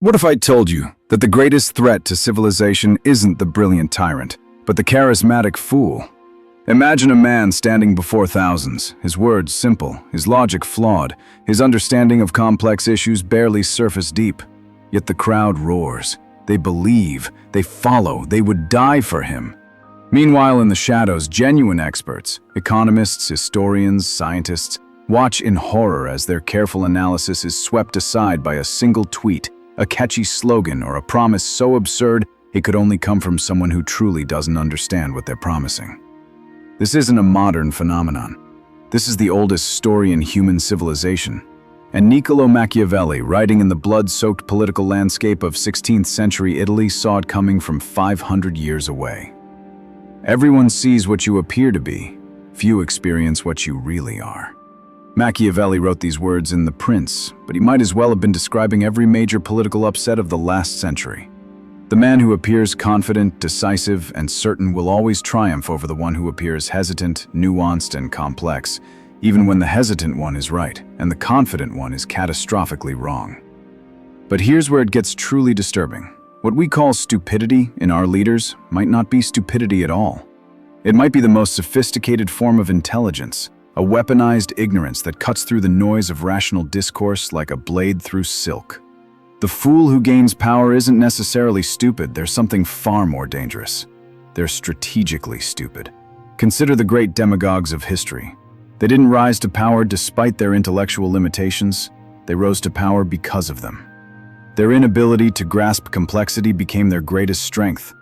What if I told you that the greatest threat to civilization isn't the brilliant tyrant, but the charismatic fool? Imagine a man standing before thousands, his words simple, his logic flawed, his understanding of complex issues barely surface deep. Yet the crowd roars. They believe, they follow, they would die for him. Meanwhile, in the shadows, genuine experts, economists, historians, scientists, watch in horror as their careful analysis is swept aside by a single tweet, a catchy slogan, or a promise so absurd it could only come from someone who truly doesn't understand what they're promising. This isn't a modern phenomenon. This is the oldest story in human civilization. And Niccolò Machiavelli, writing in the blood-soaked political landscape of 16th century Italy, saw it coming from 500 years away. Everyone sees what you appear to be. Few experience what you really are. Machiavelli wrote these words in The Prince, but he might as well have been describing every major political upset of the last century. The man who appears confident, decisive, and certain will always triumph over the one who appears hesitant, nuanced, and complex, even when the hesitant one is right and the confident one is catastrophically wrong. But here's where it gets truly disturbing. What we call stupidity in our leaders might not be stupidity at all. It might be the most sophisticated form of intelligence, a weaponized ignorance that cuts through the noise of rational discourse like a blade through silk. The fool who gains power isn't necessarily stupid. There's something far more dangerous. They're strategically stupid. Consider the great demagogues of history. They didn't rise to power despite their intellectual limitations. They rose to power because of them. Their inability to grasp complexity became their greatest strength.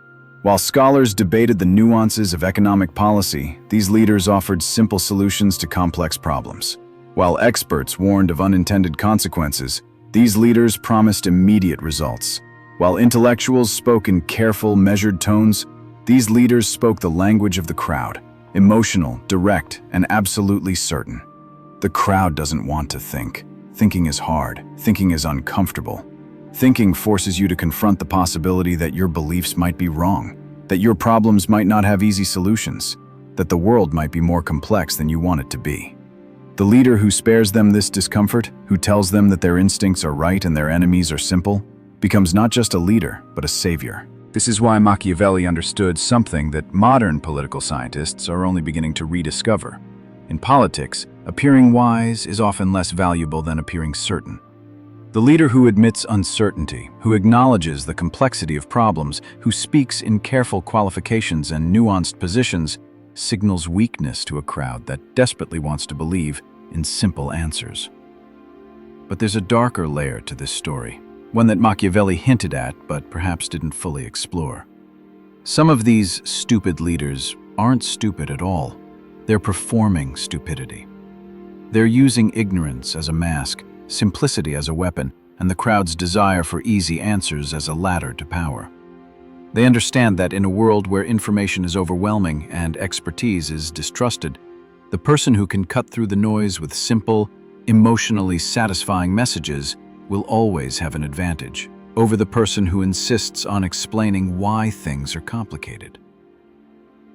While scholars debated the nuances of economic policy, these leaders offered simple solutions to complex problems. While experts warned of unintended consequences, these leaders promised immediate results. While intellectuals spoke in careful, measured tones, these leaders spoke the language of the crowd, emotional, direct, and absolutely certain. The crowd doesn't want to think. Thinking is hard. Thinking is uncomfortable. Thinking forces you to confront the possibility that your beliefs might be wrong, that your problems might not have easy solutions, that the world might be more complex than you want it to be. The leader who spares them this discomfort, who tells them that their instincts are right and their enemies are simple, becomes not just a leader, but a savior. This is why Machiavelli understood something that modern political scientists are only beginning to rediscover. In politics, appearing wise is often less valuable than appearing certain. The leader who admits uncertainty, who acknowledges the complexity of problems, who speaks in careful qualifications and nuanced positions, signals weakness to a crowd that desperately wants to believe in simple answers. But there's a darker layer to this story, one that Machiavelli hinted at but perhaps didn't fully explore. Some of these stupid leaders aren't stupid at all. They're performing stupidity. They're using ignorance as a mask, simplicity as a weapon, and the crowd's desire for easy answers as a ladder to power. They understand that in a world where information is overwhelming and expertise is distrusted, the person who can cut through the noise with simple, emotionally satisfying messages will always have an advantage over the person who insists on explaining why things are complicated.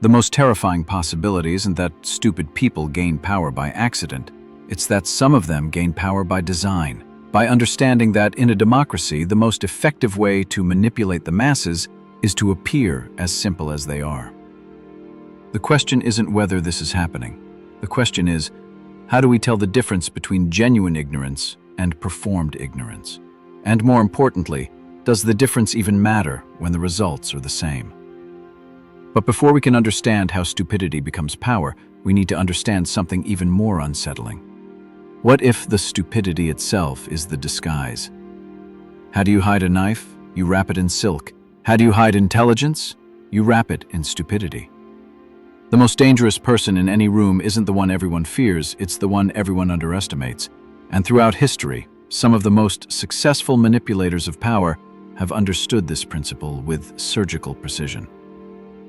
The most terrifying possibility isn't that stupid people gain power by accident. It's that some of them gain power by design, by understanding that in a democracy, the most effective way to manipulate the masses is to appear as simple as they are. The question isn't whether this is happening. The question is, how do we tell the difference between genuine ignorance and performed ignorance? And more importantly, does the difference even matter when the results are the same? But before we can understand how stupidity becomes power, we need to understand something even more unsettling. What if the stupidity itself is the disguise? How do you hide a knife? You wrap it in silk. How do you hide intelligence? You wrap it in stupidity. The most dangerous person in any room isn't the one everyone fears, it's the one everyone underestimates. And throughout history, some of the most successful manipulators of power have understood this principle with surgical precision.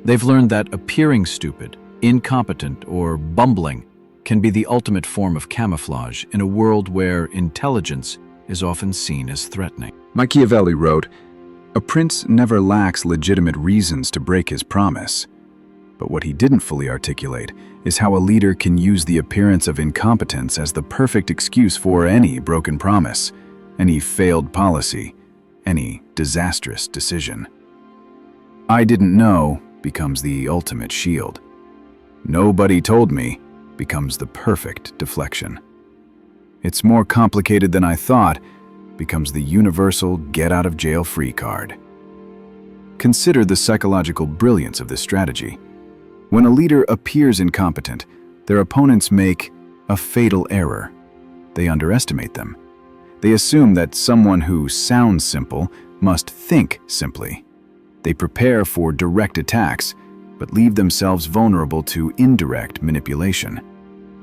They've learned that appearing stupid, incompetent, or bumbling can be the ultimate form of camouflage in a world where intelligence is often seen as threatening. Machiavelli wrote, "A prince never lacks legitimate reasons to break his promise." But what he didn't fully articulate is how a leader can use the appearance of incompetence as the perfect excuse for any broken promise, any failed policy, any disastrous decision. "I didn't know" becomes the ultimate shield. "Nobody told me" becomes the perfect deflection. "It's more complicated than I thought" becomes the universal get-out-of-jail-free card. Consider the psychological brilliance of this strategy. When a leader appears incompetent, their opponents make a fatal error. They underestimate them. They assume that someone who sounds simple must think simply. They prepare for direct attacks, but leave themselves vulnerable to indirect manipulation.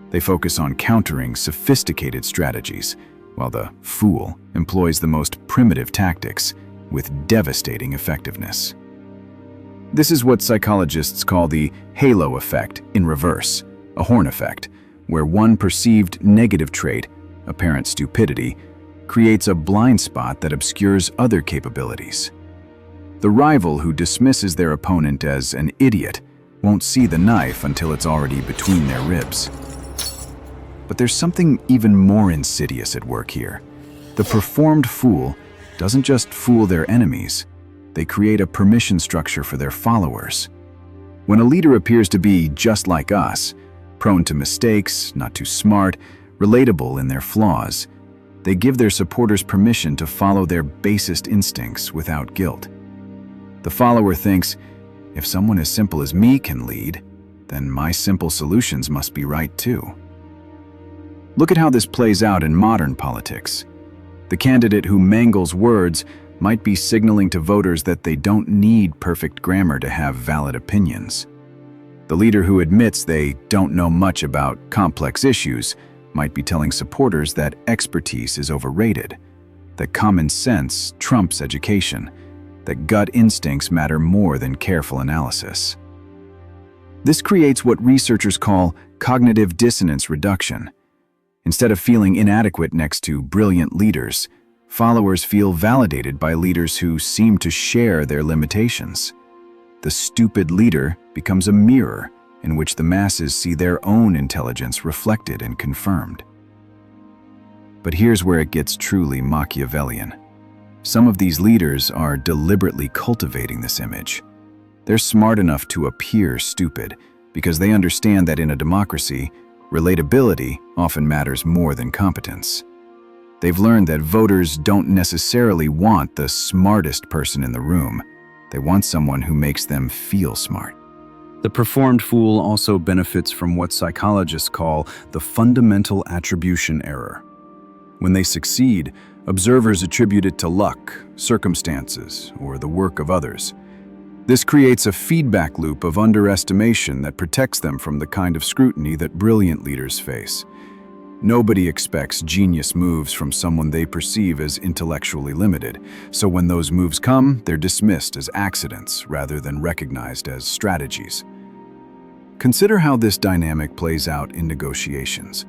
They focus on countering sophisticated strategies, while the fool employs the most primitive tactics with devastating effectiveness. This is what psychologists call the halo effect in reverse, a horn effect, where one perceived negative trait, apparent stupidity, creates a blind spot that obscures other capabilities. The rival who dismisses their opponent as an idiot won't see the knife until it's already between their ribs. But there's something even more insidious at work here. The performed fool doesn't just fool their enemies, they create a permission structure for their followers. When a leader appears to be just like us, prone to mistakes, not too smart, relatable in their flaws, they give their supporters permission to follow their basest instincts without guilt. The follower thinks, if someone as simple as me can lead, then my simple solutions must be right too. Look at how this plays out in modern politics. The candidate who mangles words might be signaling to voters that they don't need perfect grammar to have valid opinions. The leader who admits they don't know much about complex issues might be telling supporters that expertise is overrated, that common sense trumps education, that gut instincts matter more than careful analysis. This creates what researchers call cognitive dissonance reduction. Instead of feeling inadequate next to brilliant leaders, followers feel validated by leaders who seem to share their limitations. The stupid leader becomes a mirror in which the masses see their own intelligence reflected and confirmed. But here's where it gets truly Machiavellian. Some of these leaders are deliberately cultivating this image. They're smart enough to appear stupid because they understand that in a democracy, relatability often matters more than competence. They've learned that voters don't necessarily want the smartest person in the room. They want someone who makes them feel smart. The performed fool also benefits from what psychologists call the fundamental attribution error. When they succeed, observers attribute it to luck, circumstances, or the work of others. This creates a feedback loop of underestimation that protects them from the kind of scrutiny that brilliant leaders face. Nobody expects genius moves from someone they perceive as intellectually limited, so when those moves come, they're dismissed as accidents rather than recognized as strategies. Consider how this dynamic plays out in negotiations.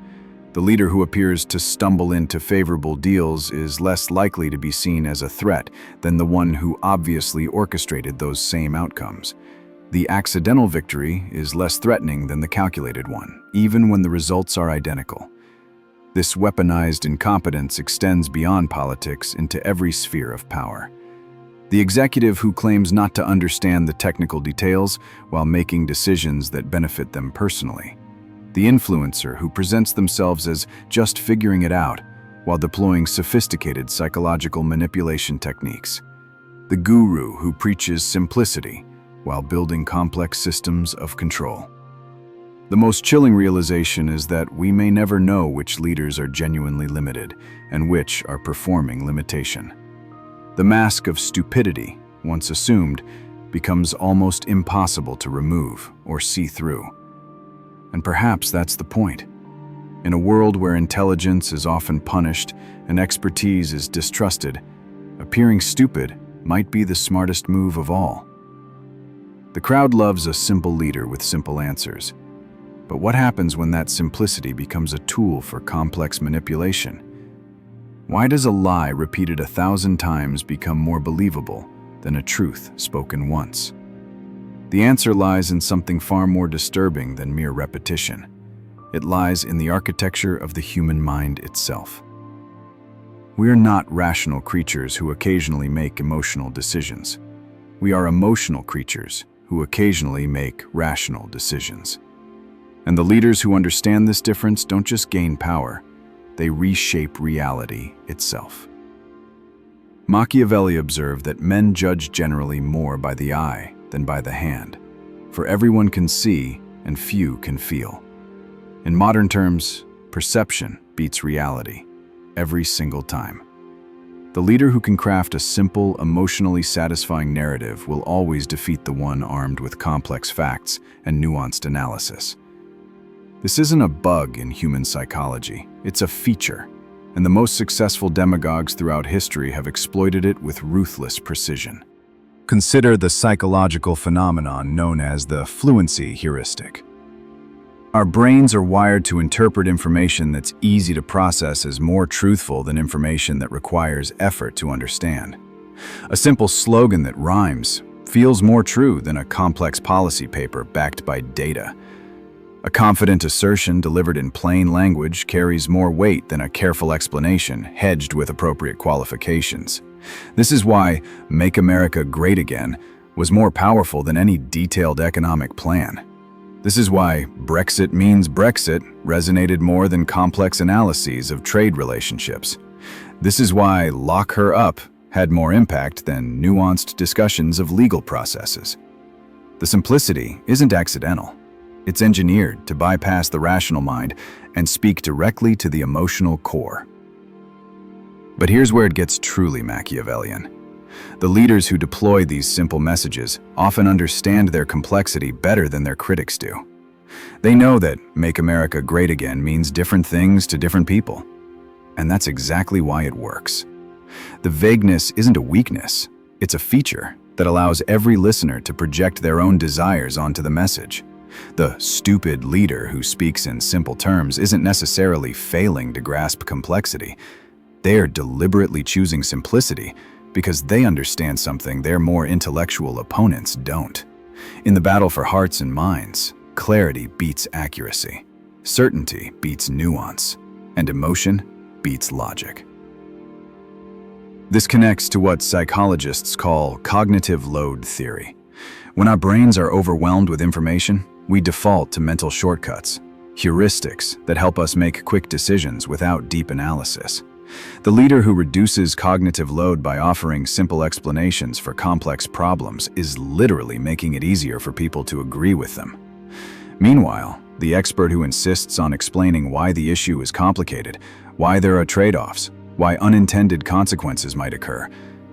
The leader who appears to stumble into favorable deals is less likely to be seen as a threat than the one who obviously orchestrated those same outcomes. The accidental victory is less threatening than the calculated one, even when the results are identical. This weaponized incompetence extends beyond politics into every sphere of power. The executive who claims not to understand the technical details while making decisions that benefit them personally. The influencer who presents themselves as just figuring it out while deploying sophisticated psychological manipulation techniques. The guru who preaches simplicity while building complex systems of control. The most chilling realization is that we may never know which leaders are genuinely limited and which are performing limitation. The mask of stupidity, once assumed, becomes almost impossible to remove or see through. And perhaps that's the point. In a world where intelligence is often punished and expertise is distrusted, appearing stupid might be the smartest move of all. The crowd loves a simple leader with simple answers. But what happens when that simplicity becomes a tool for complex manipulation? Why does a lie repeated 1,000 times become more believable than a truth spoken once? The answer lies in something far more disturbing than mere repetition. It lies in the architecture of the human mind itself. We are not rational creatures who occasionally make emotional decisions. We are emotional creatures who occasionally make rational decisions. And the leaders who understand this difference don't just gain power, they reshape reality itself. Machiavelli observed that men judge generally more by the eye than by the hand, for everyone can see and few can feel. In modern terms, perception beats reality every single time. The leader who can craft a simple, emotionally satisfying narrative will always defeat the one armed with complex facts and nuanced analysis. This isn't a bug in human psychology, it's a feature, and the most successful demagogues throughout history have exploited it with ruthless precision. Consider the psychological phenomenon known as the fluency heuristic. Our brains are wired to interpret information that's easy to process as more truthful than information that requires effort to understand. A simple slogan that rhymes feels more true than a complex policy paper backed by data. A confident assertion delivered in plain language carries more weight than a careful explanation hedged with appropriate qualifications. This is why "Make America Great Again" was more powerful than any detailed economic plan. This is why "Brexit means Brexit" resonated more than complex analyses of trade relationships. This is why "Lock her up" had more impact than nuanced discussions of legal processes. The simplicity isn't accidental. It's engineered to bypass the rational mind and speak directly to the emotional core. But here's where it gets truly Machiavellian. The leaders who deploy these simple messages often understand their complexity better than their critics do. They know that "Make America Great Again" means different things to different people. And that's exactly why it works. The vagueness isn't a weakness, it's a feature that allows every listener to project their own desires onto the message. The stupid leader who speaks in simple terms isn't necessarily failing to grasp complexity. They are deliberately choosing simplicity because they understand something their more intellectual opponents don't. In the battle for hearts and minds, clarity beats accuracy, certainty beats nuance, and emotion beats logic. This connects to what psychologists call cognitive load theory. When our brains are overwhelmed with information, we default to mental shortcuts, heuristics that help us make quick decisions without deep analysis. The leader who reduces cognitive load by offering simple explanations for complex problems is literally making it easier for people to agree with them. Meanwhile, the expert who insists on explaining why the issue is complicated, why there are trade-offs, why unintended consequences might occur,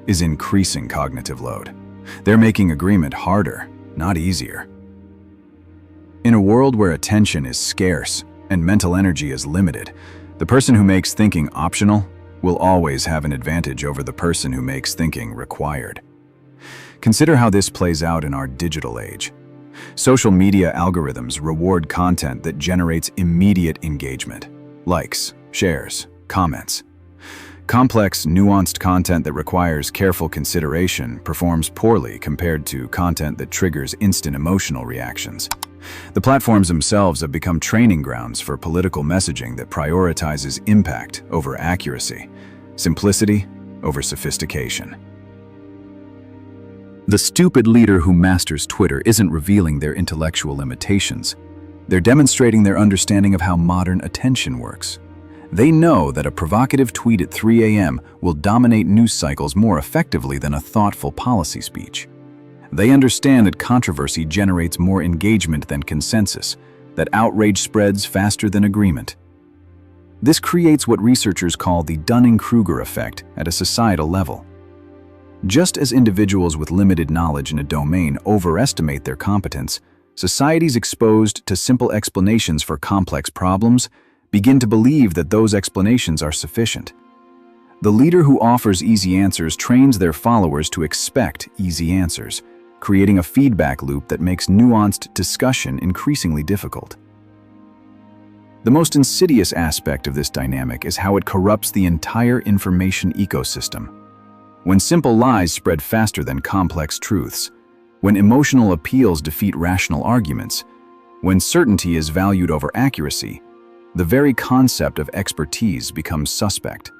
is increasing cognitive load. They're making agreement harder, not easier. In a world where attention is scarce and mental energy is limited, the person who makes thinking optional will always have an advantage over the person who makes thinking required. Consider how this plays out in our digital age. Social media algorithms reward content that generates immediate engagement, likes, shares, comments. Complex, nuanced content that requires careful consideration performs poorly compared to content that triggers instant emotional reactions. The platforms themselves have become training grounds for political messaging that prioritizes impact over accuracy, simplicity over sophistication. The stupid leader who masters Twitter isn't revealing their intellectual limitations. They're demonstrating their understanding of how modern attention works. They know that a provocative tweet at 3 a.m. will dominate news cycles more effectively than a thoughtful policy speech. They understand that controversy generates more engagement than consensus, that outrage spreads faster than agreement. This creates what researchers call the Dunning-Kruger effect at a societal level. Just as individuals with limited knowledge in a domain overestimate their competence, societies exposed to simple explanations for complex problems begin to believe that those explanations are sufficient. The leader who offers easy answers trains their followers to expect easy answers, creating a feedback loop that makes nuanced discussion increasingly difficult. The most insidious aspect of this dynamic is how it corrupts the entire information ecosystem. When simple lies spread faster than complex truths, when emotional appeals defeat rational arguments, when certainty is valued over accuracy, the very concept of expertise becomes suspect.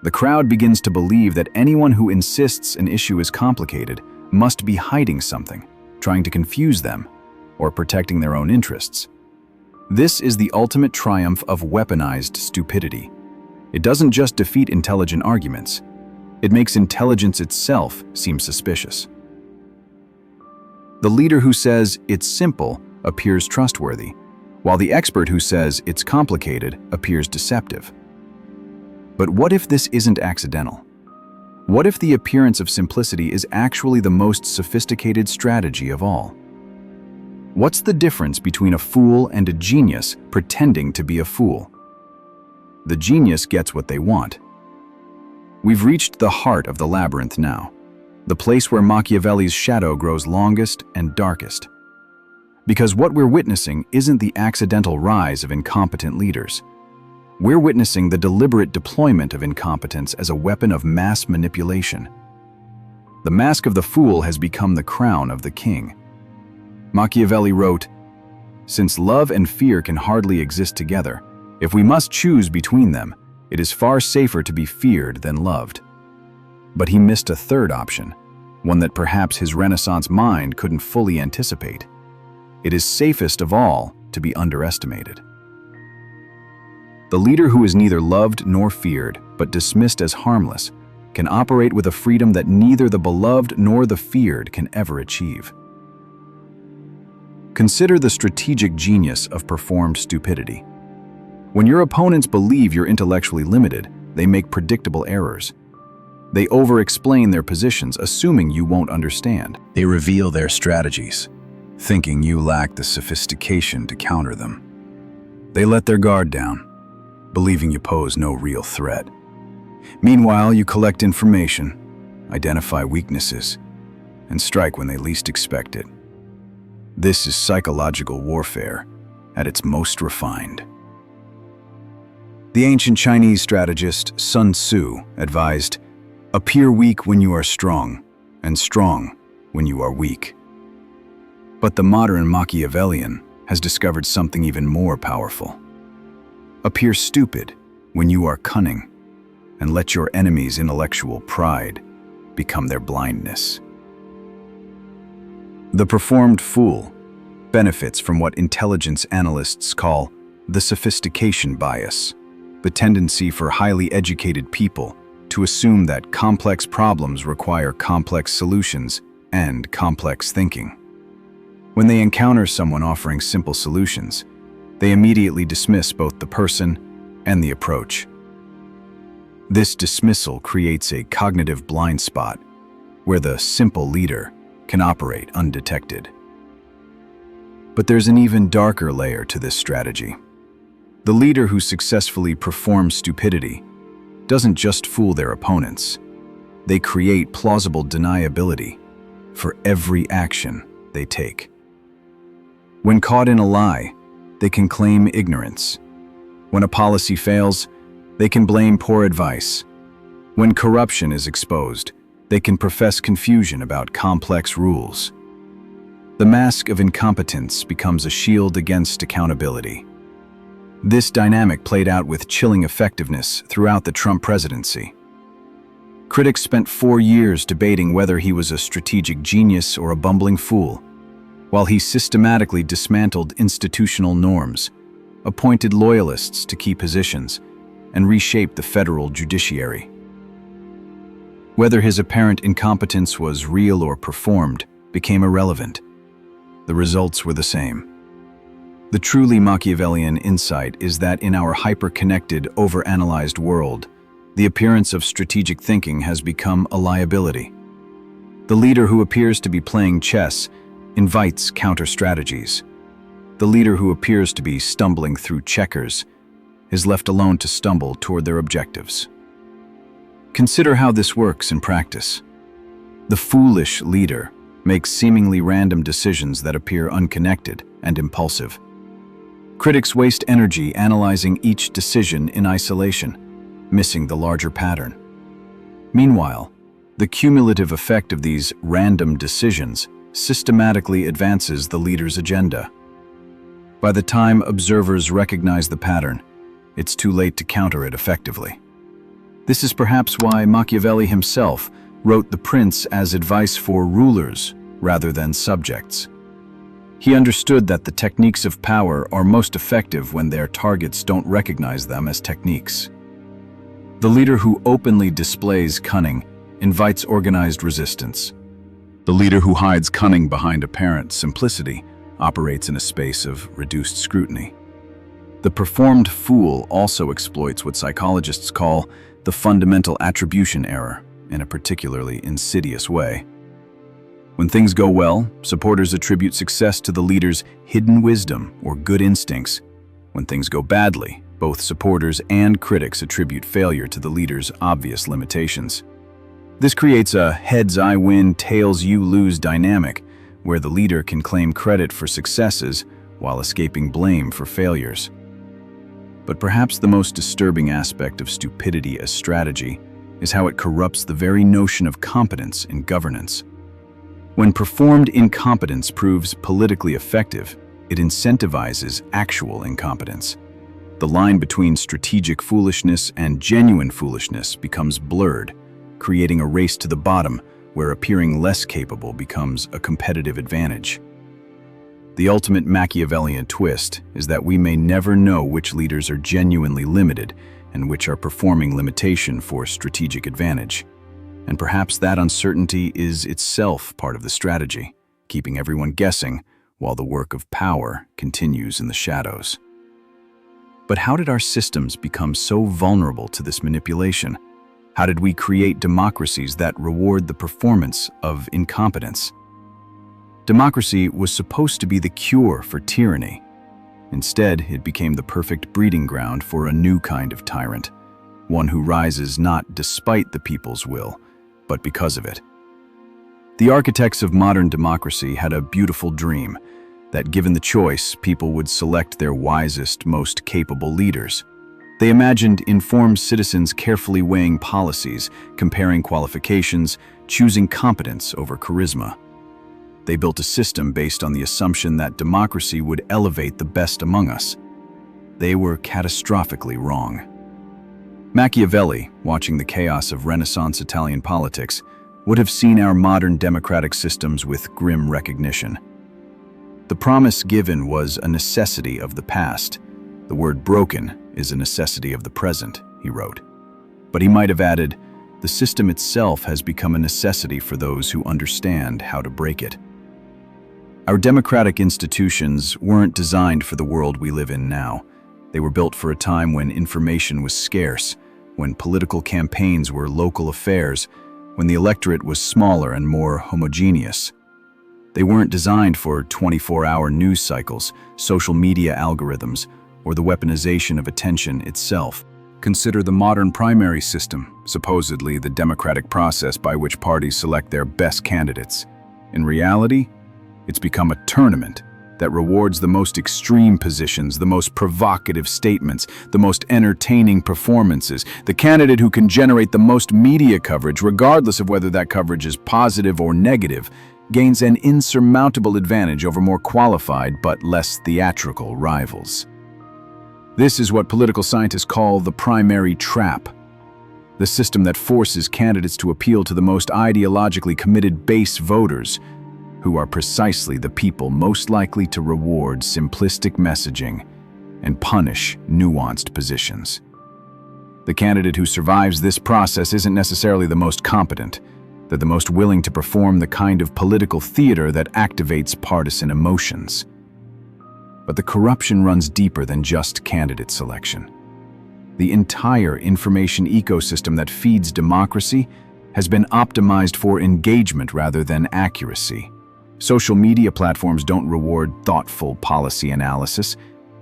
The crowd begins to believe that anyone who insists an issue is complicated must be hiding something, trying to confuse them, or protecting their own interests. This is the ultimate triumph of weaponized stupidity. It doesn't just defeat intelligent arguments, it makes intelligence itself seem suspicious. The leader who says it's simple appears trustworthy, while the expert who says it's complicated appears deceptive. But what if this isn't accidental? What if the appearance of simplicity is actually the most sophisticated strategy of all? What's the difference between a fool and a genius pretending to be a fool? The genius gets what they want. We've reached the heart of the labyrinth now, the place where Machiavelli's shadow grows longest and darkest. Because what we're witnessing isn't the accidental rise of incompetent leaders. We're witnessing the deliberate deployment of incompetence as a weapon of mass manipulation. The mask of the fool has become the crown of the king. Machiavelli wrote, "Since love and fear can hardly exist together, if we must choose between them, it is far safer to be feared than loved." But he missed a third option, one that perhaps his Renaissance mind couldn't fully anticipate. It is safest of all to be underestimated. The leader who is neither loved nor feared, but dismissed as harmless, can operate with a freedom that neither the beloved nor the feared can ever achieve. Consider the strategic genius of performed stupidity. When your opponents believe you're intellectually limited, they make predictable errors. They over-explain their positions, assuming you won't understand. They reveal their strategies, thinking you lack the sophistication to counter them. They let their guard down, believing you pose no real threat. Meanwhile, you collect information, identify weaknesses, and strike when they least expect it. This is psychological warfare at its most refined. The ancient Chinese strategist Sun Tzu advised, "Appear weak when you are strong, and strong when you are weak." But the modern Machiavellian has discovered something even more powerful. Appear stupid when you are cunning, and let your enemy's intellectual pride become their blindness. The performed fool benefits from what intelligence analysts call the sophistication bias, the tendency for highly educated people to assume that complex problems require complex solutions and complex thinking. When they encounter someone offering simple solutions, they immediately dismiss both the person and the approach. This dismissal creates a cognitive blind spot where the simple leader can operate undetected. But there's an even darker layer to this strategy. The leader who successfully performs stupidity doesn't just fool their opponents. They create plausible deniability for every action they take. When caught in a lie, they can claim ignorance. When a policy fails, they can blame poor advice. When corruption is exposed, they can profess confusion about complex rules. The mask of incompetence becomes a shield against accountability. This dynamic played out with chilling effectiveness throughout the Trump presidency. Critics spent 4 years debating whether he was a strategic genius or a bumbling fool, while he systematically dismantled institutional norms, appointed loyalists to key positions, and reshaped the federal judiciary. Whether his apparent incompetence was real or performed became irrelevant. The results were the same. The truly Machiavellian insight is that in our hyper-connected, overanalyzed world, the appearance of strategic thinking has become a liability. The leader who appears to be playing chess invites counter-strategies. The leader who appears to be stumbling through checkers is left alone to stumble toward their objectives. Consider how this works in practice. The foolish leader makes seemingly random decisions that appear unconnected and impulsive. Critics waste energy analyzing each decision in isolation, missing the larger pattern. Meanwhile, the cumulative effect of these random decisions systematically advances the leader's agenda. By the time observers recognize the pattern, it's too late to counter it effectively. This is perhaps why Machiavelli himself wrote The Prince as advice for rulers rather than subjects. He understood that the techniques of power are most effective when their targets don't recognize them as techniques. The leader who openly displays cunning invites organized resistance. The leader who hides cunning behind apparent simplicity operates in a space of reduced scrutiny. The performed fool also exploits what psychologists call the fundamental attribution error in a particularly insidious way. When things go well, supporters attribute success to the leader's hidden wisdom or good instincts. When things go badly, both supporters and critics attribute failure to the leader's obvious limitations. This creates a heads I win, tails you lose dynamic, where the leader can claim credit for successes while escaping blame for failures. But perhaps the most disturbing aspect of stupidity as strategy is how it corrupts the very notion of competence in governance. When performed incompetence proves politically effective, it incentivizes actual incompetence. The line between strategic foolishness and genuine foolishness becomes blurred, creating a race to the bottom where appearing less capable becomes a competitive advantage. The ultimate Machiavellian twist is that we may never know which leaders are genuinely limited and which are performing limitation for strategic advantage. And perhaps that uncertainty is itself part of the strategy, keeping everyone guessing while the work of power continues in the shadows. But how did our systems become so vulnerable to this manipulation? How did we create democracies that reward the performance of incompetence? Democracy was supposed to be the cure for tyranny. Instead, it became the perfect breeding ground for a new kind of tyrant, one who rises not despite the people's will, but because of it. The architects of modern democracy had a beautiful dream that, given the choice, people would select their wisest, most capable leaders. They imagined informed citizens carefully weighing policies, comparing qualifications, choosing competence over charisma. They built a system based on the assumption that democracy would elevate the best among us. They were catastrophically wrong. Machiavelli, watching the chaos of Renaissance Italian politics, would have seen our modern democratic systems with grim recognition. The promise given was a necessity of the past. The word broken is a necessity of the present, he wrote. But he might have added, the system itself has become a necessity for those who understand how to break it. Our democratic institutions weren't designed for the world we live in now. They were built for a time when information was scarce, when political campaigns were local affairs, when the electorate was smaller and more homogeneous. They weren't designed for 24-hour news cycles, social media algorithms, or the weaponization of attention itself. Consider the modern primary system, supposedly the democratic process by which parties select their best candidates. In reality, it's become a tournament that rewards the most extreme positions, the most provocative statements, the most entertaining performances. The candidate who can generate the most media coverage, regardless of whether that coverage is positive or negative, gains an insurmountable advantage over more qualified but less theatrical rivals. This is what political scientists call the primary trap, the system that forces candidates to appeal to the most ideologically committed base voters, who are precisely the people most likely to reward simplistic messaging and punish nuanced positions. The candidate who survives this process isn't necessarily the most competent. They're the most willing to perform the kind of political theater that activates partisan emotions. But the corruption runs deeper than just candidate selection. The entire information ecosystem that feeds democracy has been optimized for engagement rather than accuracy. Social media platforms don't reward thoughtful policy analysis.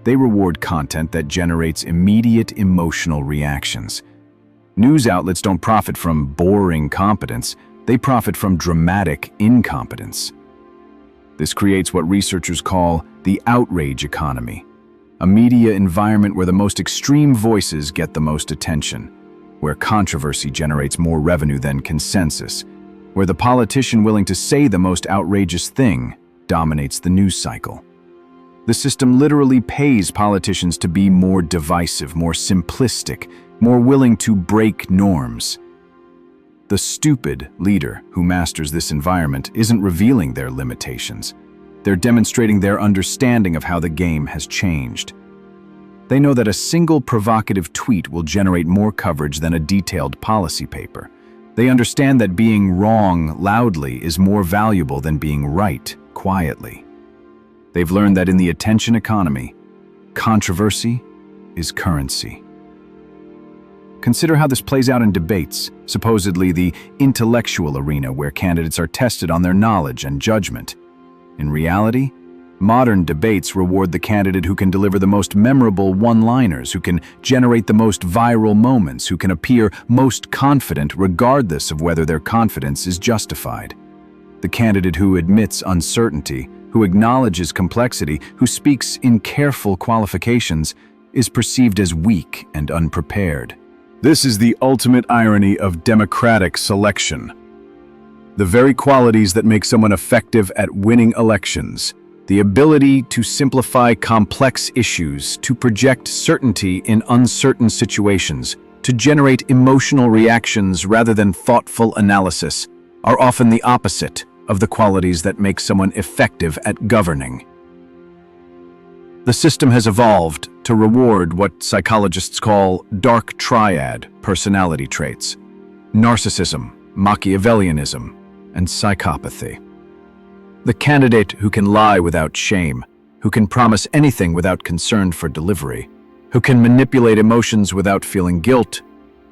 They reward content that generates immediate emotional reactions. News outlets don't profit from boring competence. They profit from dramatic incompetence. This creates what researchers call the outrage economy, a media environment where the most extreme voices get the most attention, where controversy generates more revenue than consensus, where the politician willing to say the most outrageous thing dominates the news cycle. The system literally pays politicians to be more divisive, more simplistic, more willing to break norms. The stupid leader who masters this environment isn't revealing their limitations. They're demonstrating their understanding of how the game has changed. They know that a single provocative tweet will generate more coverage than a detailed policy paper. They understand that being wrong loudly is more valuable than being right quietly. They've learned that in the attention economy, controversy is currency. Consider how this plays out in debates, supposedly the intellectual arena where candidates are tested on their knowledge and judgment. In reality, modern debates reward the candidate who can deliver the most memorable one-liners, who can generate the most viral moments, who can appear most confident regardless of whether their confidence is justified. The candidate who admits uncertainty, who acknowledges complexity, who speaks in careful qualifications, is perceived as weak and unprepared. This is the ultimate irony of democratic selection. The very qualities that make someone effective at winning elections, the ability to simplify complex issues, to project certainty in uncertain situations, to generate emotional reactions rather than thoughtful analysis, are often the opposite of the qualities that make someone effective at governing. The system has evolved to reward what psychologists call dark triad personality traits: narcissism, Machiavellianism, and psychopathy. The candidate who can lie without shame, who can promise anything without concern for delivery, who can manipulate emotions without feeling guilt,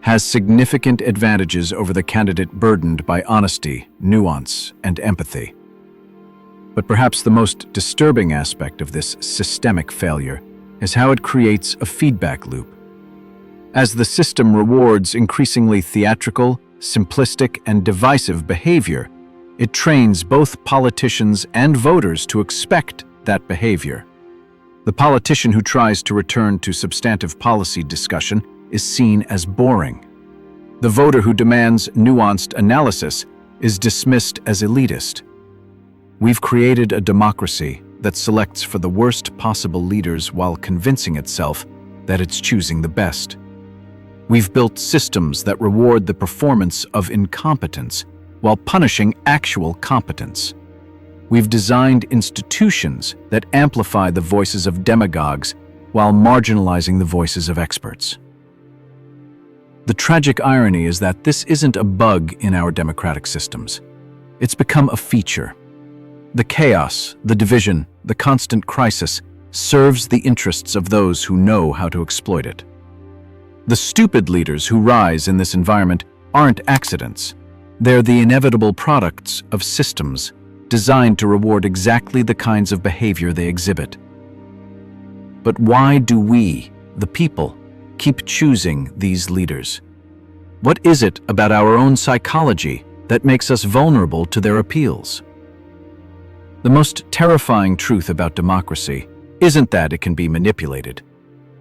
has significant advantages over the candidate burdened by honesty, nuance, and empathy. But perhaps the most disturbing aspect of this systemic failure is how it creates a feedback loop. As the system rewards increasingly theatrical, simplistic, and divisive behavior, it trains both politicians and voters to expect that behavior. The politician who tries to return to substantive policy discussion is seen as boring. The voter who demands nuanced analysis is dismissed as elitist. We've created a democracy that selects for the worst possible leaders while convincing itself that it's choosing the best. We've built systems that reward the performance of incompetence while punishing actual competence. We've designed institutions that amplify the voices of demagogues while marginalizing the voices of experts. The tragic irony is that this isn't a bug in our democratic systems. It's become a feature. The chaos, the division, the constant crisis serves the interests of those who know how to exploit it. The stupid leaders who rise in this environment aren't accidents. They're the inevitable products of systems designed to reward exactly the kinds of behavior they exhibit. But why do we, the people, keep choosing these leaders? What is it about our own psychology that makes us vulnerable to their appeals? The most terrifying truth about democracy isn't that it can be manipulated.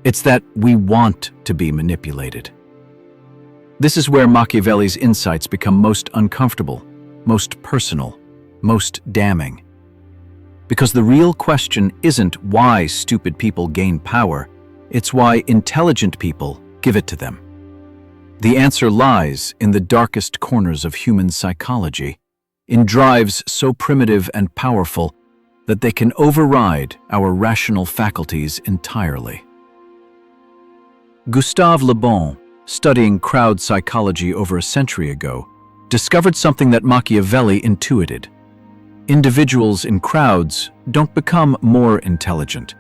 It's that we want to be manipulated. This is where Machiavelli's insights become most uncomfortable, most personal, most damning. Because the real question isn't why stupid people gain power, it's why intelligent people give it to them. The answer lies in the darkest corners of human psychology, in drives so primitive and powerful that they can override our rational faculties entirely. Gustave Le Bon, studying crowd psychology over a century ago, discovered something that Machiavelli intuited. Individuals in crowds don't become more intelligent.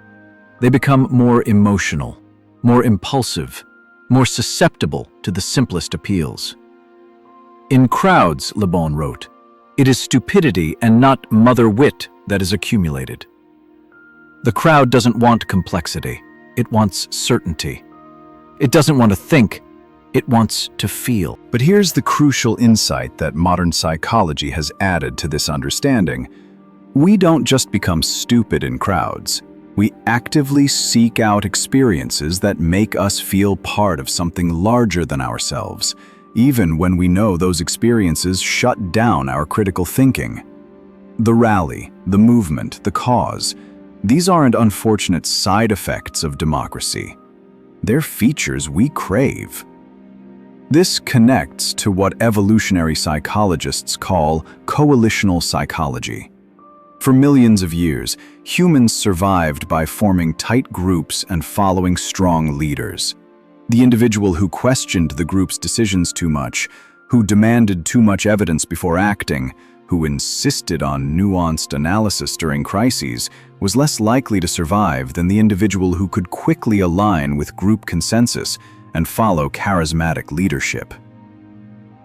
They become more emotional, more impulsive, more susceptible to the simplest appeals. In crowds, Le Bon wrote, it is stupidity and not mother wit that is accumulated. The crowd doesn't want complexity. It wants certainty. It doesn't want to think. It wants to feel. But here's the crucial insight that modern psychology has added to this understanding. We don't just become stupid in crowds. We actively seek out experiences that make us feel part of something larger than ourselves, even when we know those experiences shut down our critical thinking. The rally, the movement, the cause, These aren't unfortunate side effects of democracy. They're features we crave. This connects to what evolutionary psychologists call coalitional psychology. For millions of years, humans survived by forming tight groups and following strong leaders. The individual who questioned the group's decisions too much, who demanded too much evidence before acting, who insisted on nuanced analysis during crises, was less likely to survive than the individual who could quickly align with group consensus and follow charismatic leadership.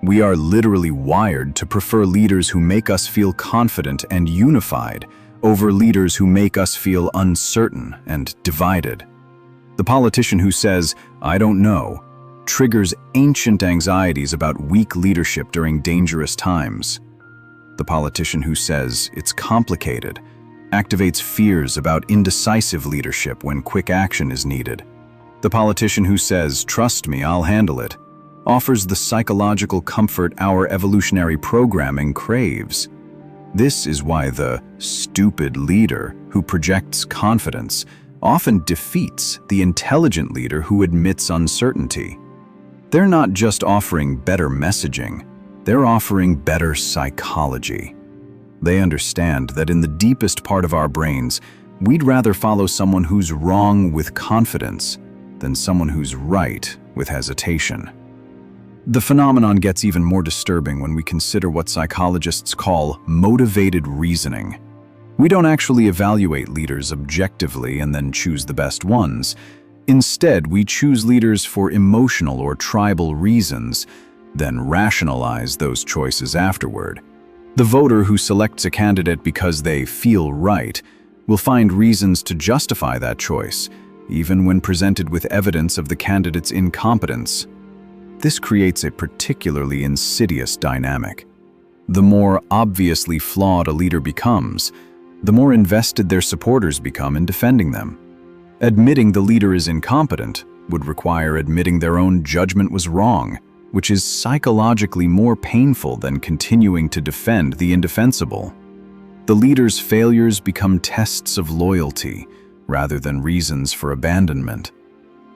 We are literally wired to prefer leaders who make us feel confident and unified over leaders who make us feel uncertain and divided. The politician who says, "I don't know," triggers ancient anxieties about weak leadership during dangerous times. The politician who says, "It's complicated," activates fears about indecisive leadership when quick action is needed. The politician who says, "Trust me, I'll handle it," offers the psychological comfort our evolutionary programming craves. This is why the stupid leader who projects confidence often defeats the intelligent leader who admits uncertainty. They're not just offering better messaging, they're offering better psychology. They understand that in the deepest part of our brains, we'd rather follow someone who's wrong with confidence than someone who's right with hesitation. The phenomenon gets even more disturbing when we consider what psychologists call motivated reasoning. We don't actually evaluate leaders objectively and then choose the best ones. Instead, we choose leaders for emotional or tribal reasons, then rationalize those choices afterward. The voter who selects a candidate because they feel right will find reasons to justify that choice, even when presented with evidence of the candidate's incompetence. This creates a particularly insidious dynamic. The more obviously flawed a leader becomes, the more invested their supporters become in defending them. Admitting the leader is incompetent would require admitting their own judgment was wrong, which is psychologically more painful than continuing to defend the indefensible. The leader's failures become tests of loyalty rather than reasons for abandonment.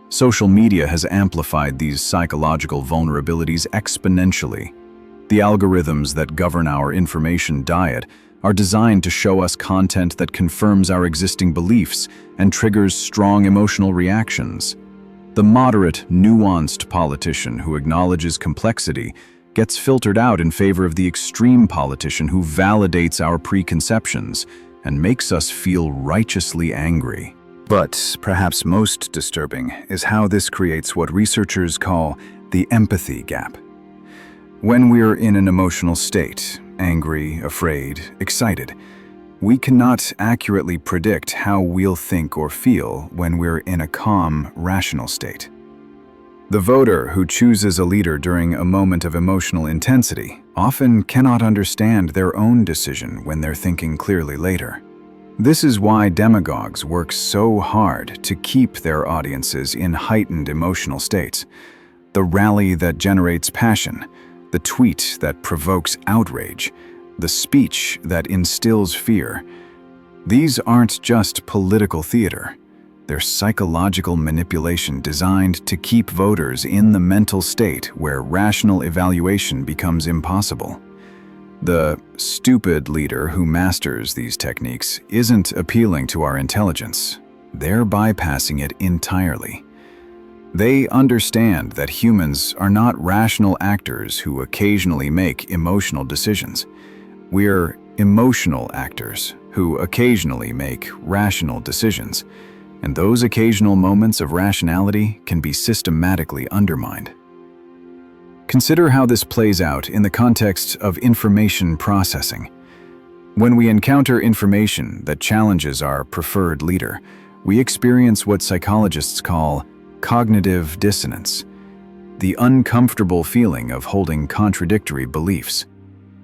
Social media has amplified these psychological vulnerabilities exponentially. The algorithms that govern our information diet are designed to show us content that confirms our existing beliefs and triggers strong emotional reactions. The moderate, nuanced politician who acknowledges complexity gets filtered out in favor of the extreme politician who validates our preconceptions and makes us feel righteously angry. But perhaps most disturbing is how this creates what researchers call the empathy gap. When we're in an emotional state, angry, afraid, excited, we cannot accurately predict how we'll think or feel when we're in a calm, rational state. The voter who chooses a leader during a moment of emotional intensity often cannot understand their own decision when they're thinking clearly later. This is why demagogues work so hard to keep their audiences in heightened emotional states. The rally that generates passion, the tweet that provokes outrage, the speech that instills fear. These aren't just political theater. They're psychological manipulation designed to keep voters in the mental state where rational evaluation becomes impossible. The stupid leader who masters these techniques isn't appealing to our intelligence. They're bypassing it entirely. They understand that humans are not rational actors who occasionally make emotional decisions. We're emotional actors who occasionally make rational decisions, and those occasional moments of rationality can be systematically undermined. Consider how this plays out in the context of information processing. When we encounter information that challenges our preferred leader, we experience what psychologists call cognitive dissonance, the uncomfortable feeling of holding contradictory beliefs.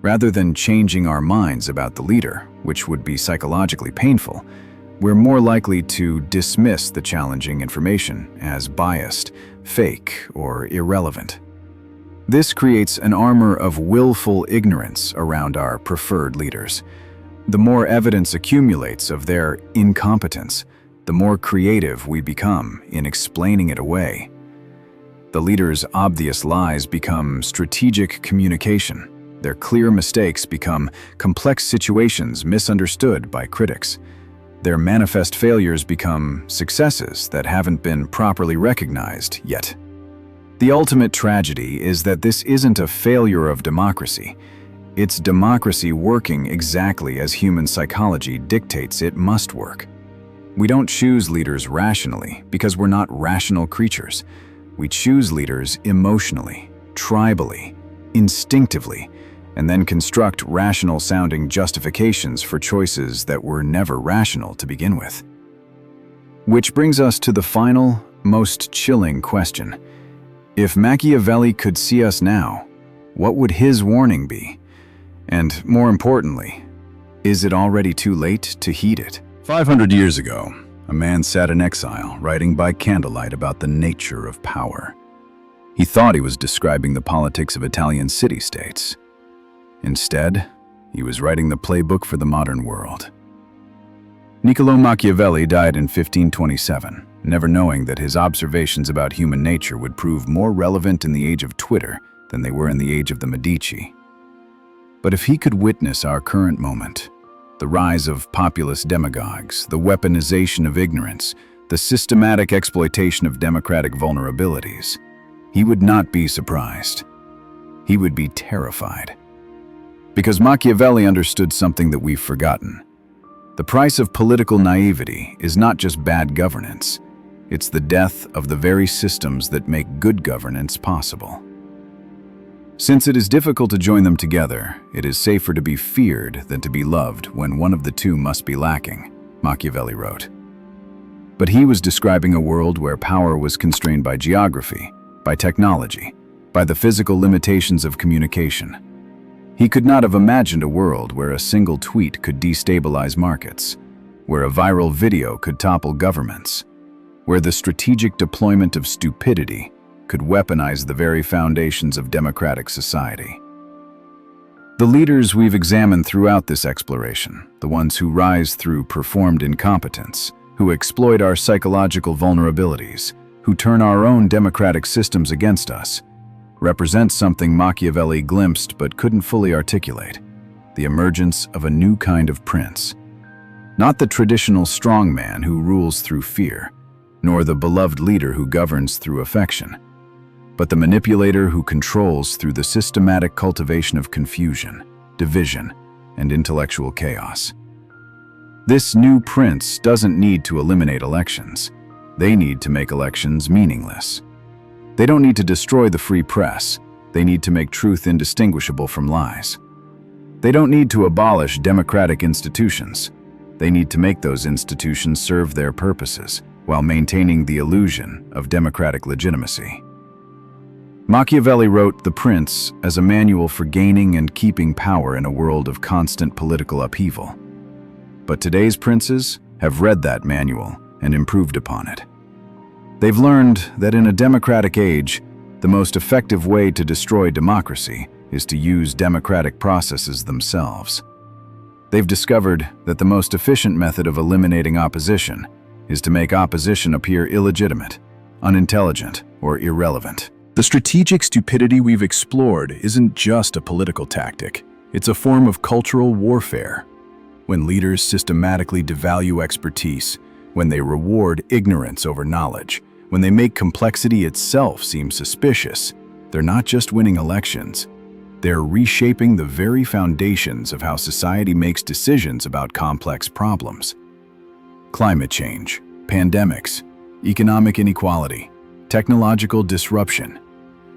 Rather than changing our minds about the leader, which would be psychologically painful, we're more likely to dismiss the challenging information as biased, fake, or irrelevant. This creates an armor of willful ignorance around our preferred leaders. The more evidence accumulates of their incompetence, the more creative we become in explaining it away. The leader's obvious lies become strategic communication. Their clear mistakes become complex situations misunderstood by critics. Their manifest failures become successes that haven't been properly recognized yet. The ultimate tragedy is that this isn't a failure of democracy. It's democracy working exactly as human psychology dictates it must work. We don't choose leaders rationally because we're not rational creatures. We choose leaders emotionally, tribally, instinctively, and then construct rational-sounding justifications for choices that were never rational to begin with. Which brings us to the final, most chilling question. If Machiavelli could see us now, what would his warning be? And more importantly, is it already too late to heed it? 500 years ago, a man sat in exile, writing by candlelight about the nature of power. He thought he was describing the politics of Italian city-states. Instead, he was writing the playbook for the modern world. Niccolò Machiavelli died in 1527, never knowing that his observations about human nature would prove more relevant in the age of Twitter than they were in the age of the Medici. But if he could witness our current moment, the rise of populist demagogues, the weaponization of ignorance, the systematic exploitation of democratic vulnerabilities, he would not be surprised. He would be terrified. Because Machiavelli understood something that we've forgotten. The price of political naivety is not just bad governance, it's the death of the very systems that make good governance possible. Since it is difficult to join them together, it is safer to be feared than to be loved when one of the two must be lacking, Machiavelli wrote. But he was describing a world where power was constrained by geography, by technology, by the physical limitations of communication. He could not have imagined a world where a single tweet could destabilize markets, where a viral video could topple governments, where the strategic deployment of stupidity could weaponize the very foundations of democratic society. The leaders we've examined throughout this exploration, the ones who rise through performed incompetence, who exploit our psychological vulnerabilities, who turn our own democratic systems against us, represent something Machiavelli glimpsed but couldn't fully articulate: the emergence of a new kind of prince. Not the traditional strongman who rules through fear, nor the beloved leader who governs through affection, but the manipulator who controls through the systematic cultivation of confusion, division, and intellectual chaos. This new prince doesn't need to eliminate elections. They need to make elections meaningless. They don't need to destroy the free press. They need to make truth indistinguishable from lies. They don't need to abolish democratic institutions. They need to make those institutions serve their purposes while maintaining the illusion of democratic legitimacy. Machiavelli wrote The Prince as a manual for gaining and keeping power in a world of constant political upheaval. But today's princes have read that manual and improved upon it. They've learned that in a democratic age, the most effective way to destroy democracy is to use democratic processes themselves. They've discovered that the most efficient method of eliminating opposition is to make opposition appear illegitimate, unintelligent, or irrelevant. The strategic stupidity we've explored isn't just a political tactic. It's a form of cultural warfare. When leaders systematically devalue expertise, when they reward ignorance over knowledge, when they make complexity itself seem suspicious, they're not just winning elections. They're reshaping the very foundations of how society makes decisions about complex problems. Climate change, pandemics, economic inequality, technological disruption.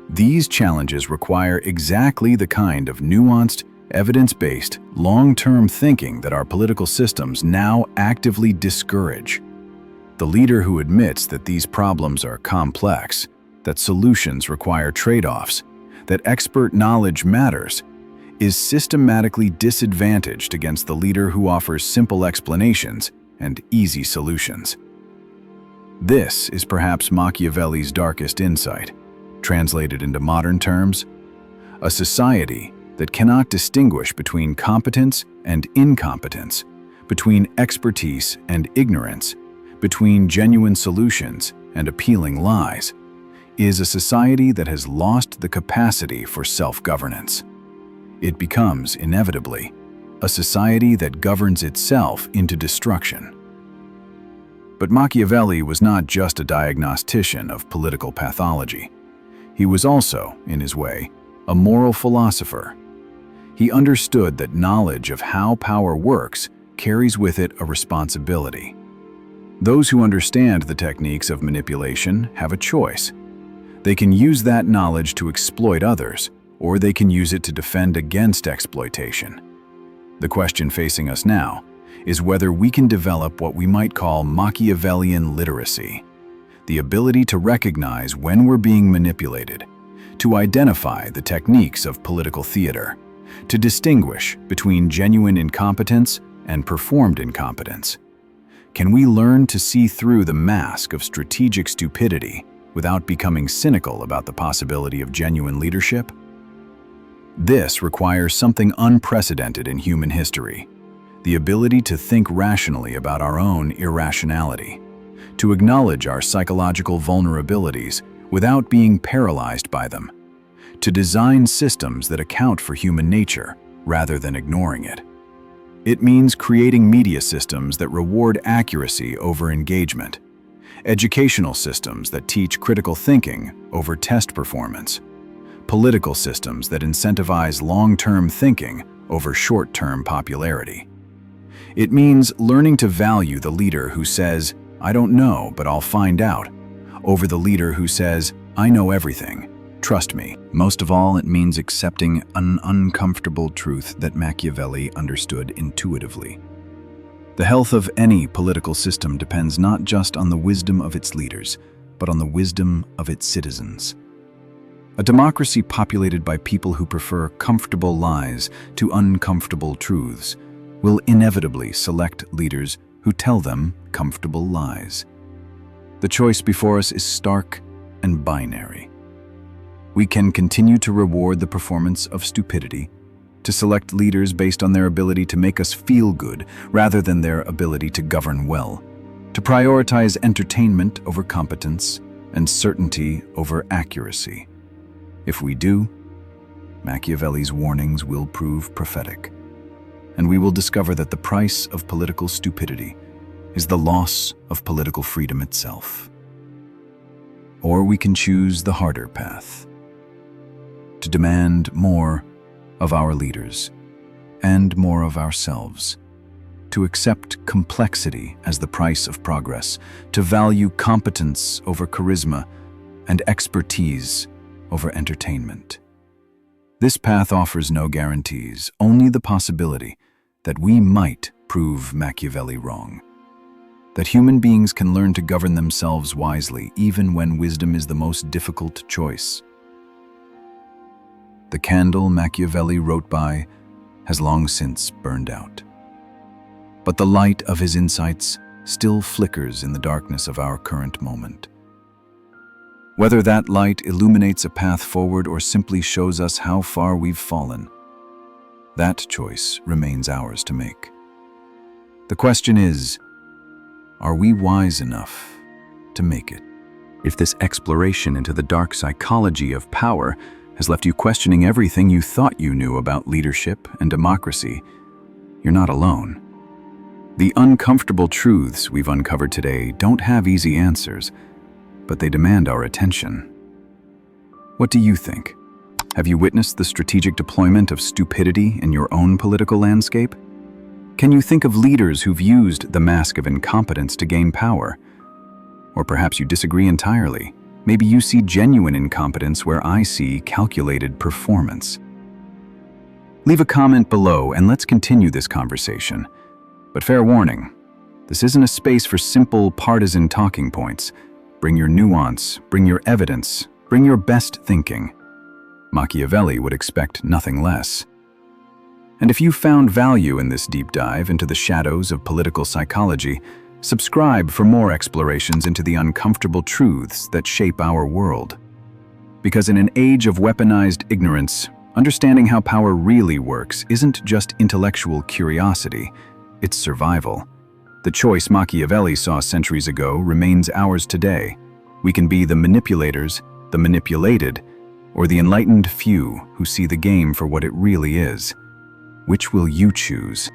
These challenges require exactly the kind of nuanced, evidence-based, long-term thinking that our political systems now actively discourage. The leader who admits that these problems are complex, that solutions require trade-offs, that expert knowledge matters, is systematically disadvantaged against the leader who offers simple explanations and easy solutions. This is perhaps Machiavelli's darkest insight, translated into modern terms: a society that cannot distinguish between competence and incompetence, between expertise and ignorance, between genuine solutions and appealing lies, is a society that has lost the capacity for self-governance. It becomes, inevitably, a society that governs itself into destruction. But Machiavelli was not just a diagnostician of political pathology. He was also, in his way, a moral philosopher. He understood that knowledge of how power works carries with it a responsibility. Those who understand the techniques of manipulation have a choice. They can use that knowledge to exploit others, or they can use it to defend against exploitation. The question facing us now is whether we can develop what we might call Machiavellian literacy, the ability to recognize when we're being manipulated, to identify the techniques of political theater, to distinguish between genuine incompetence and performed incompetence. Can we learn to see through the mask of strategic stupidity without becoming cynical about the possibility of genuine leadership? This requires something unprecedented in human history: the ability to think rationally about our own irrationality, to acknowledge our psychological vulnerabilities without being paralyzed by them, to design systems that account for human nature rather than ignoring it. It means creating media systems that reward accuracy over engagement, educational systems that teach critical thinking over test performance, political systems that incentivize long-term thinking over short-term popularity. It means learning to value the leader who says, "I don't know, but I'll find out," over the leader who says, "I know everything, trust me." Most of all, it means accepting an uncomfortable truth that Machiavelli understood intuitively. The health of any political system depends not just on the wisdom of its leaders, but on the wisdom of its citizens. A democracy populated by people who prefer comfortable lies to uncomfortable truths will inevitably select leaders who tell them comfortable lies. The choice before us is stark and binary. We can continue to reward the performance of stupidity, to select leaders based on their ability to make us feel good rather than their ability to govern well, to prioritize entertainment over competence and certainty over accuracy. If we do, Machiavelli's warnings will prove prophetic, and we will discover that the price of political stupidity is the loss of political freedom itself. Or we can choose the harder path, to demand more of our leaders and more of ourselves, to accept complexity as the price of progress, to value competence over charisma and expertise over entertainment. This path offers no guarantees, only the possibility that we might prove Machiavelli wrong, that human beings can learn to govern themselves wisely even when wisdom is the most difficult choice. The candle Machiavelli wrote by has long since burned out, but the light of his insights still flickers in the darkness of our current moment. Whether that light illuminates a path forward or simply shows us how far we've fallen, that choice remains ours to make. The question is, are we wise enough to make it? If this exploration into the dark psychology of power has left you questioning everything you thought you knew about leadership and democracy, you're not alone. The uncomfortable truths we've uncovered today don't have easy answers, but they demand our attention. What do you think? Have you witnessed the strategic deployment of stupidity in your own political landscape? Can you think of leaders who've used the mask of incompetence to gain power? Or perhaps you disagree entirely. Maybe you see genuine incompetence where I see calculated performance. Leave a comment below and let's continue this conversation. But fair warning, this isn't a space for simple partisan talking points. Bring your nuance, bring your evidence, bring your best thinking. Machiavelli would expect nothing less. And if you found value in this deep dive into the shadows of political psychology, subscribe for more explorations into the uncomfortable truths that shape our world. Because in an age of weaponized ignorance, Understanding how power really works isn't just intellectual curiosity, it's survival. The choice Machiavelli saw centuries ago remains ours today. We can be the manipulators, the manipulated, or the enlightened few who see the game for what it really is. Which will you choose?